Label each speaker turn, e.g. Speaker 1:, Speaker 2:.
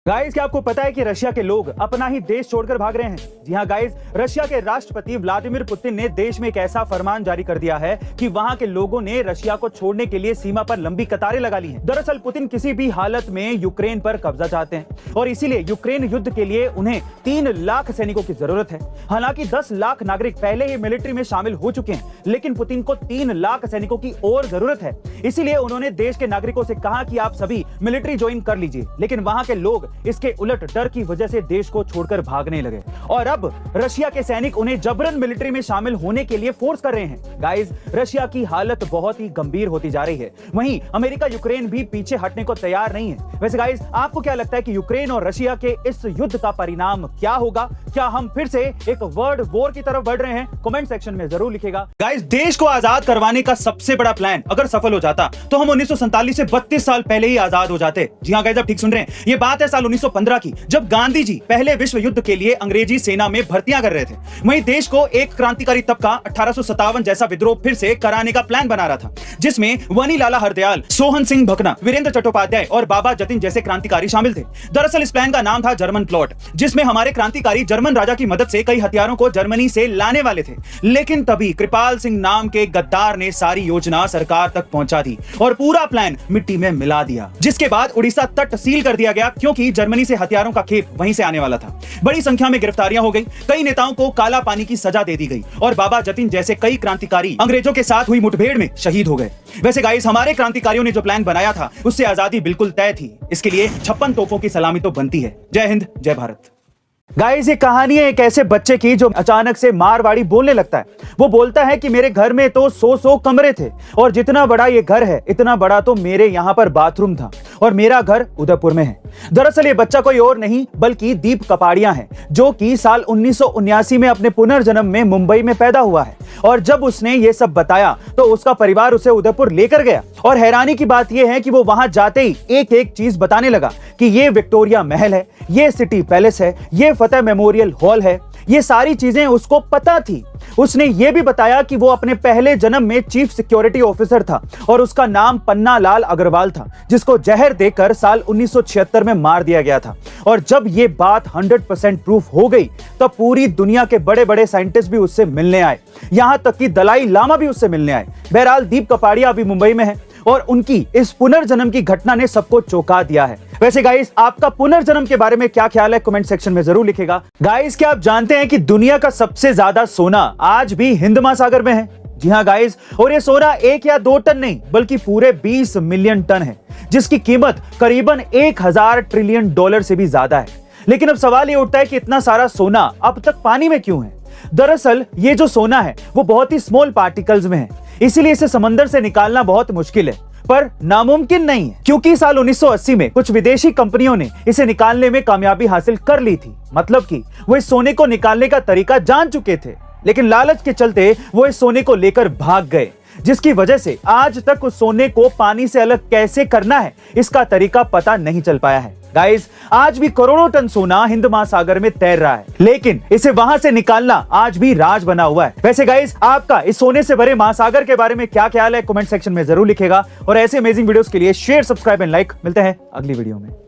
Speaker 1: Guys, क्या आपको पता है कि रशिया के लोग अपना ही देश छोड़कर भाग रहे हैं? जी हाँ गाइस, रशिया के राष्ट्रपति व्लादिमीर पुतिन ने देश में एक ऐसा फरमान जारी कर दिया है कि वहां के लोगों ने रशिया को छोड़ने के लिए सीमा पर लंबी कतारें लगा ली हैं। दरअसल पुतिन किसी भी हालत में यूक्रेन पर कब्जा चाहते हैं और इसीलिए यूक्रेन युद्ध के लिए उन्हें 3 लाख सैनिकों की जरूरत है। हालांकि 10 लाख नागरिक पहले ही मिलिट्री में शामिल हो चुके हैं, लेकिन पुतिन को 3 लाख सैनिकों की और जरूरत है। इसीलिए उन्होंने देश के नागरिकों से कहा कि आप सभी मिलिट्री ज्वाइन कर लीजिए, लेकिन वहां के लोग इसके उलट डर की वजह से देश को छोड़कर भागने लगे और अब रशिया के सैनिक उन्हें जबरन मिलिट्री में शामिल होने के लिए फोर्स कर रहे हैं। गाइस, रशिया की हालत बहुत ही गंभीर होती जा रही है। वहीं अमेरिका यूक्रेन भी पीछे हटने को तैयार नहीं है। वैसे गाइस, आपको क्या लगता है कि यूक्रेन और रशिया के इस युद्ध का परिणाम क्या होगा? क्या हम फिर से एक वर्ल्ड वॉर की तरफ बढ़ रहे हैं? कमेंट सेक्शन में जरूर लिखेगा। गाइस, देश को आजाद करवाने का सबसे बड़ा प्लान अगर सफल हो जाता तो हम 1947 से 32 साल पहले ही आजाद हो जाते। जी हाँ गाइस, आप ठीक सुन रहे हैं। ये बात है साल 1915 की, जब गांधी जी पहले विश्व युद्ध के लिए अंग्रेजी सेना में भर्तियां कर रहे थे। वहीं देश को एक क्रांतिकारी तबका 1857 जैसा विद्रोह फिर से कराने का प्लान बना रहा था, जिसमें वनी लाला हरदयाल, सोहन सिंह भकना, वीरेंद्र चट्टोपाध्याय और बाबा जतिन जैसे क्रांतिकारी शामिल थे। दरअसल इस प्लान का नाम था जर्मन प्लॉट, जिसमें हमारे क्रांतिकारी जर्मन राजा की मदद से कई हथियारों को जर्मनी से लाने वाले थे। लेकिन तभी कृपाल सिंह नाम के गद्दार ने सारी योजना सरकार तक पहुंचा दी और पूरा प्लान मिट्टी में मिला दिया, जिसके बाद उड़ीसा तट सील कर दिया गया, क्योंकि जर्मनी से हथियारों का खेप वहीं से आने वाला था। बड़ी संख्या में गिरफ्तारियां हो गई, कई नेताओं को काला पानी की सजा दे दी गई और बाबा जतिन जैसे कई क्रांतिकारी अंग्रेजों के साथ हुई मुठभेड़ में शहीद हो गए। वैसे गाइस, हमारे क्रांतिकारियों ने जो प्लान बनाया था उससे आजादी बिल्कुल तय थी। इसके लिए 56 तोपों की सलामी तो बनती है। जय हिंद, जय भारत। गाइस, ये कहानी है एक ऐसे बच्चे की जो अचानक से मारवाड़ी बोलने लगता है। वो बोलता है कि मेरे घर में तो 100 कमरे थे और जितना बड़ा ये घर है इतना बड़ा तो मेरे यहाँ पर बाथरूम था और मेरा घर उदयपुर में है। दरअसल ये बच्चा कोई और नहीं बल्कि दीप कपाड़िया है, जो कि साल 1979 में अपने पुनर्जन्म में मुंबई में पैदा हुआ है। और जब उसने ये सब बताया तो उसका परिवार उसे उदयपुर लेकर गया और हैरानी की बात यह है कि वो वहां जाते ही एक एक चीज बताने लगा कि ये विक्टोरिया महल है, ये सिटी पैलेस है, ये फतेह मेमोरियल हॉल है। ये सारी चीजें उसको पता थी। उसने ये भी बताया कि वो अपने पहले जन्म में चीफ सिक्योरिटी ऑफिसर था और उसका नाम पन्ना लाल अग्रवाल था, जिसको जहर देकर साल 1976 में मार दिया गया था। और जब ये बात 100% प्रूफ हो गई तब पूरी दुनिया के बड़े बड़े साइंटिस्ट भी उससे मिलने आए, यहां तक कि दलाई लामा भी उससे मिलने आए। बहरहाल दीप कपाड़िया अभी मुंबई में है और उनकी इस पुनर्जन्म की घटना ने सबको चौंका दिया है। वैसे गाइस, आपका पुनर्जन्म के बारे में क्या ख्याल है? कमेंट सेक्शन में जरूर लिखेगा। गाइस, क्या आप जानते हैं कि दुनिया का सबसे ज्यादा सोना आज भी हिंद महासागर में है? जी हाँ गाइस, और ये सोना 1 या 2 टन नहीं बल्कि पूरे 20 मिलियन टन है, जिसकी कीमत करीबन 1000 ट्रिलियन डॉलर से भी ज्यादा है। लेकिन अब सवाल ये उठता है कि इतना सारा सोना अब तक पानी में क्यों है? दरअसल ये जो सोना है वो बहुत ही स्मॉल पार्टिकल्स में है, इसीलिए इसे समंदर से निकालना बहुत मुश्किल है, पर नामुमकिन नहीं है, क्योंकि साल 1980 में कुछ विदेशी कंपनियों ने इसे निकालने में कामयाबी हासिल कर ली थी। मतलब कि वो इस सोने को निकालने का तरीका जान चुके थे, लेकिन लालच के चलते वो इस सोने को लेकर भाग गए, जिसकी वजह से आज तक उस सोने को पानी से अलग कैसे करना है इसका तरीका पता नहीं चल पाया है। गाइस, आज भी करोड़ों टन सोना हिंद महासागर में तैर रहा है, लेकिन इसे वहां से निकालना आज भी राज बना हुआ है। वैसे गाइस, आपका इस सोने से भरे महासागर के बारे में क्या ख्याल है? कमेंट सेक्शन में जरूर लिखेगा और ऐसे अमेजिंग वीडियोस के लिए शेयर, सब्सक्राइब एंड लाइक। मिलते हैं अगली वीडियो में।